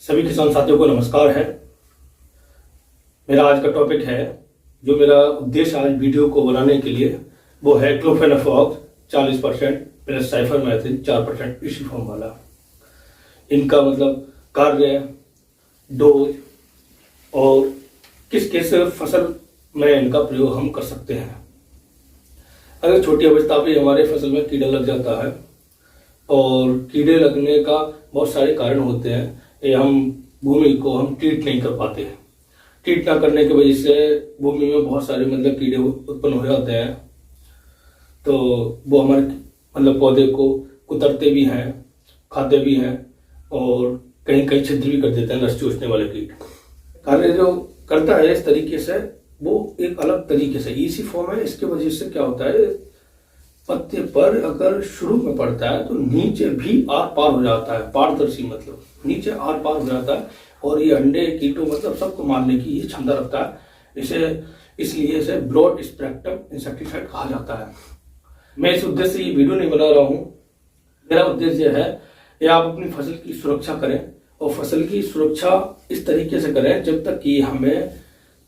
सभी किसान साथियों को नमस्कार है। मेरा आज का टॉपिक है, जो मेरा उद्देश्य आज वीडियो को बनाने के लिए वो है क्लोफेनाफॉक्स 40% प्लस साइफरमेथ्रिन 4% इसी फॉर्म वाला। इनका कार्य, डोज और किस किस फसल में इनका प्रयोग हम कर सकते हैं। अगर छोटी अवस्था पे हमारे फसल में कीड़ा लग जाता है, और कीड़े लगने का बहुत सारे कारण होते हैं, ये हम भूमि को हम ट्रीट नहीं कर पाते हैं। ट्रीट ना करने की वजह से भूमि में बहुत सारे कीड़े उत्पन्न हो जाते हैं, तो वो हमारे पौधे को कुतरते भी हैं, खाते भी हैं, और कहीं कहीं छिद्र भी कर देते हैं रस चूसने वाले कीट। कार्य जो करता है इस तरीके से, वो एक अलग तरीके से इसी फॉर्म है। इसके वजह से क्या होता है, पत्ते पर अगर शुरू में पड़ता है तो नीचे भी आर पार हो जाता है, पारदर्शी नीचे आर पार हो जाता है, और ये अंडे कीटों सबको मारने की ये क्षमता रखता है। इसलिए इसे ब्रॉड स्पेक्ट्रम इंसेक्टिसाइड कहा जाता है। मैं इस उद्देश्य से ये वीडियो नहीं बना रहा हूँ। मेरा उद्देश्य है कि आप अपनी फसल की सुरक्षा करें, और फसल की सुरक्षा इस तरीके से करें जब तक कि हमें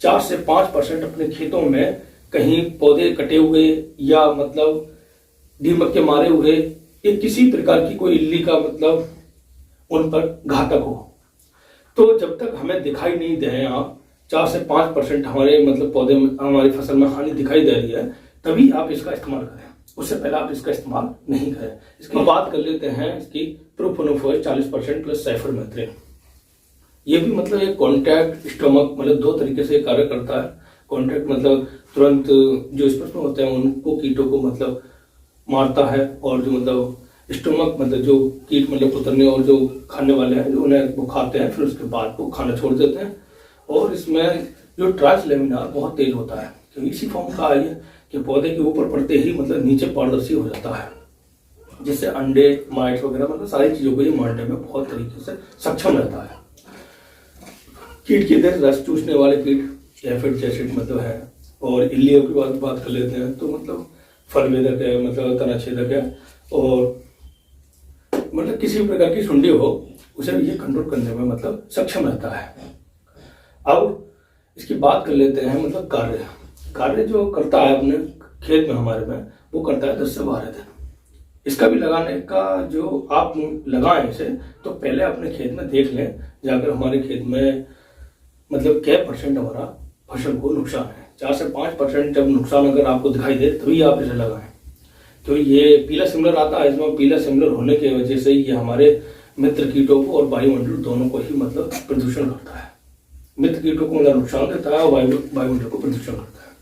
4 से 5% अपने खेतों में कहीं पौधे कटे हुए या दीमक के मारे हुए या किसी प्रकार की कोई इल्ली का उन पर घातक हो, तो जब तक हमें दिखाई नहीं दे, यहाँ 4 से 5% हमारे पौधे में, हमारी फसल में हानि दिखाई दे रही है, तभी आप इसका इस्तेमाल करें। उससे पहले आप इसका इस्तेमाल नहीं करें। इसकी बात कर लेते हैं इसकी प्रोफेनोफॉस 40% प्लस साइफरमेथ्रिन। ये भी एक कॉन्टैक्ट स्टोमक 2 तरीके से कार्य करता है। कॉन्टैक्ट तुरंत जो स्पर्श में होते हैं उनको कीटों को मारता है, और जो स्टोमक जो कीट कुतरने और जो खाने वाले हैं उन्हें वो खाते हैं, फिर उसके बाद वो खाना छोड़ देते हैं। और इसमें जो ट्रांस लेमिनार बहुत तेज होता है, क्योंकि इसी फॉर्म का है कि पौधे के ऊपर पड़ते ही नीचे पारदर्शी हो जाता है, जिससे अंडे, माइट वगैरह सारी चीजों को ये मारने में बहुत तरीके से सक्षम रहता है। कीट के इधर रस चूसने वाले कीट एफिड जैसिड है, और इल्लियों की बात कर लेते हैं, तो फल वेदक है, तना छेदक है, और किसी भी प्रकार की सुंडी हो उसे ये कंट्रोल करने में सक्षम रहता है। अब इसकी बात कर लेते हैं कार्य जो करता है अपने खेत में हमारे में, वो करता है 10 से 12 दिन। इसका भी लगाने का जो आप लगाएं इसे, तो पहले अपने खेत में देख लें जाकर हमारे खेत में क्या % हमारा फसल को नुकसान है। 4 से 5% जब नुकसान अगर आपको दिखाई दे तभी आप इसे लगाएं। तो ये पीला सिमलर आता है, इसमें पीला सिमलर होने की वजह से ये हमारे मित्र कीटों को और वायुमंडल दोनों को ही प्रदूषण करता है। मित्र कीटों को नुकसान देता है और वायुमंडल को प्रदूषण करता है।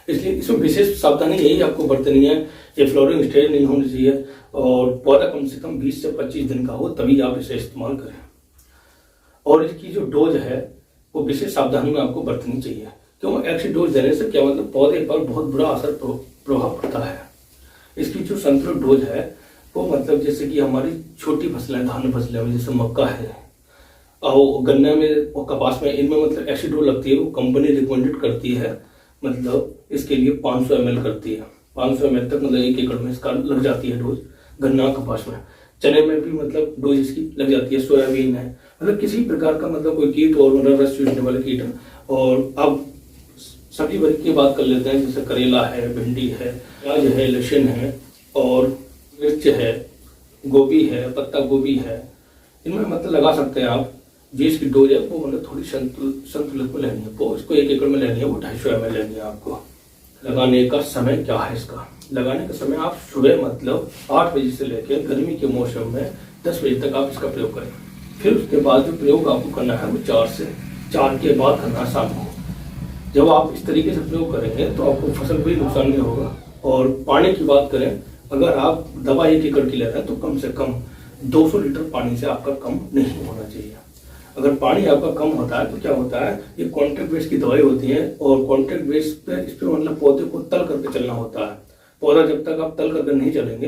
इसलिए इसमें विशेष सावधानी यही आपको बरतनी है, ये फ्लोरिंग स्टेज नहीं होनी चाहिए, और पौधा कम से कम 20 से 25 दिन का हो, तभी आप इसे इस्तेमाल करें। और इसकी जो डोज है वो विशेष सावधानी में आपको बरतनी चाहिए, क्यों ऐसी डोज देने से क्या पौधे पर बहुत बुरा असर प्रभाव पड़ता है। इसकी जो संतुलित डोज है वो जैसे कि हमारी छोटी फसलें, धान फसलें में जैसे मक्का है, और गन्ने में और कपास में, इनमें ऐसी डोज लगती है, वो कंपनी रिकमेंडेड करती है, इसके लिए 500 ml करती है। 500 ml तक 1 एकड़ में इसका लग जाती है डोज। गन्ना कपास में, चने में भी डोज इसकी लग जाती है। सोयाबीन है, किसी प्रकार का कोई कीट और रस चूसने वाले कीट है। और अब सब्जी वर्ग की बात कर लेते हैं, जैसे करेला है, भिंडी है, प्याज है, लहसुन है, और मिर्च है, गोभी है, पत्ता गोभी है, इनमें लगा सकते हैं आप। जिसकी डोज है वो थोड़ी संतुलित में लेनी है, वो इसको 1 एकड़ में लेनी है, वो 250 ml लेनी है आपको। लगाने का समय क्या है इसका? लगाने का समय आप सुबह 8 बजे से लेकर गर्मी के मौसम में 10 बजे तक आप इसका प्रयोग करें। फिर उसके बाद जो प्रयोग आपको करना है वो 4 के बाद करना है शाम को। जब आप इस तरीके से प्रयोग करेंगे तो आपको फसल कोई नुकसान नहीं होगा। और पानी की बात करें, अगर आप दवा 1 एकड़ की ले रहे हैं तो कम से कम 200 लीटर पानी से आपका कम नहीं होना चाहिए। अगर पानी आपका कम होता है तो क्या होता है, ये कॉन्ट्रैक्ट बेस की दवाई होती है, और कॉन्ट्रैक्ट बेस पे इस पे पौधे को तल करके चलना होता है। पौधा जब तक आप तल करके नहीं चलेंगे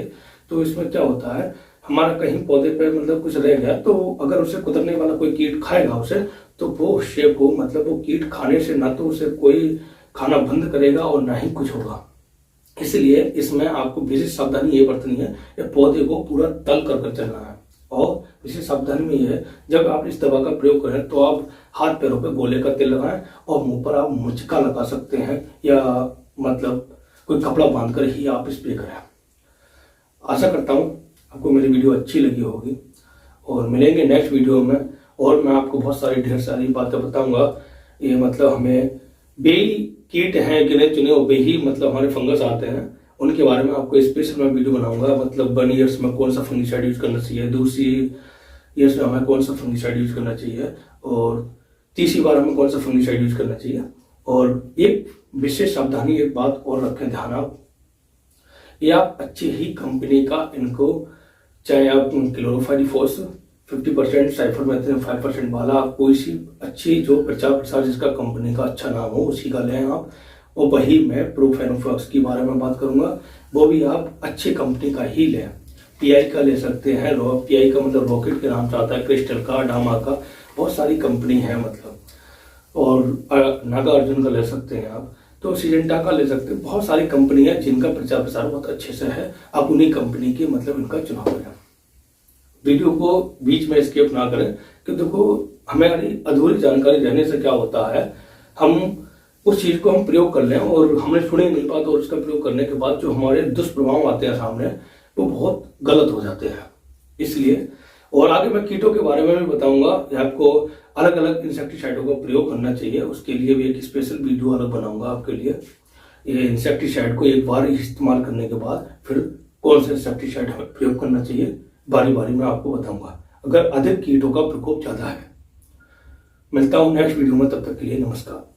तो इसमें क्या होता है, हमारा कहीं पौधे पे कुछ रह गया, तो अगर उसे कुतरने वाला कोई कीट खाएगा उसे, तो वो शेप को वो कीट खाने से ना तो उसे कोई खाना बंद करेगा और ना ही कुछ होगा। इसलिए इसमें आपको विशेष सावधानी ये बरतनी है कि पौधे को पूरा तल कर चलना है। और विशेष सावधानी में ये है, जब आप इस दवा का प्रयोग करें तो आप हाथ पैरों पे गोले का तेल लगाएं और मुंह पर आप मुचका लगा सकते हैं या मतलब कोई कपड़ा बांधकर ही आप स्प्रे करें। आशा करता हूँ आपको मेरी वीडियो अच्छी लगी होगी और मिलेंगे नेक्स्ट वीडियो में। और मैं आपको बहुत सारी ढेर सारी बातें बताऊंगा। ये मतलब हमें बेई कीट हैं गिने चुने और बेही मतलब हमारे फंगस आते हैं, उनके बारे में आपको स्पेशल मैं वीडियो बनाऊंगा। मतलब 1 ईयर्स में कौन सा फंगिसाइड यूज करना चाहिए, दूसरी ईयर्स में हमें कौन सा फंगिसाइड यूज करना चाहिए और तीसरी बार हमें कौन सा फंगिसाइड यूज करना चाहिए। और एक विशेष सावधानी, एक बात और रखें ध्यान, आप ये आप अच्छी ही कंपनी का इनको, चाहे आप क्लोरोफाइरिफॉस 50%, साइफरमेथ्रिन 5% वाला, कोई सी अच्छी जो प्रचार प्रसार जिसका कंपनी का अच्छा नाम हो उसी का लें आप। और वही मैं प्रोफेनोफॉक्स के बारे में बात करूंगा, वो भी आप अच्छी कंपनी का ही लें। पीआई का ले सकते हैं, पीआई का मतलब रॉकेट के नाम से आता है, क्रिस्टल का, डामा का, बहुत सारी कंपनी है मतलब। और नागार्जुन का ले सकते हैं आप, तो सिजेंटा का ले सकते हैं। बहुत सारी कंपनी है जिनका प्रचार प्रसार बहुत अच्छे से है, आप उन्हीं कंपनी के मतलब इनका चुनाव करें। वीडियो को बीच में स्किप ना करें, कि देखो हमारी अधूरी जानकारी रहने से क्या होता है, हम उस चीज को हम प्रयोग कर लें और हमने सुने नहीं पाते और उसका प्रयोग करने के बाद जो हमारे दुष्प्रभाव आते हैं सामने, वो बहुत गलत हो जाते हैं। इसलिए और आगे मैं कीटों के बारे में भी बताऊंगा, आपको अलग अलग इंसेक्टिसाइडों का प्रयोग करना चाहिए, उसके लिए भी एक स्पेशल वीडियो अलग बनाऊंगा आपके लिए। ये इंसेक्टिसाइड को एक बार इस्तेमाल करने के बाद फिर कौन सा इंसेक्टिसाइड हमें प्रयोग करना चाहिए, बारी बारी में आपको बताऊंगा, अगर अधिक कीटों का प्रकोप ज्यादा है। मिलता हूं नेक्स्ट वीडियो में, तब तक के लिए नमस्कार।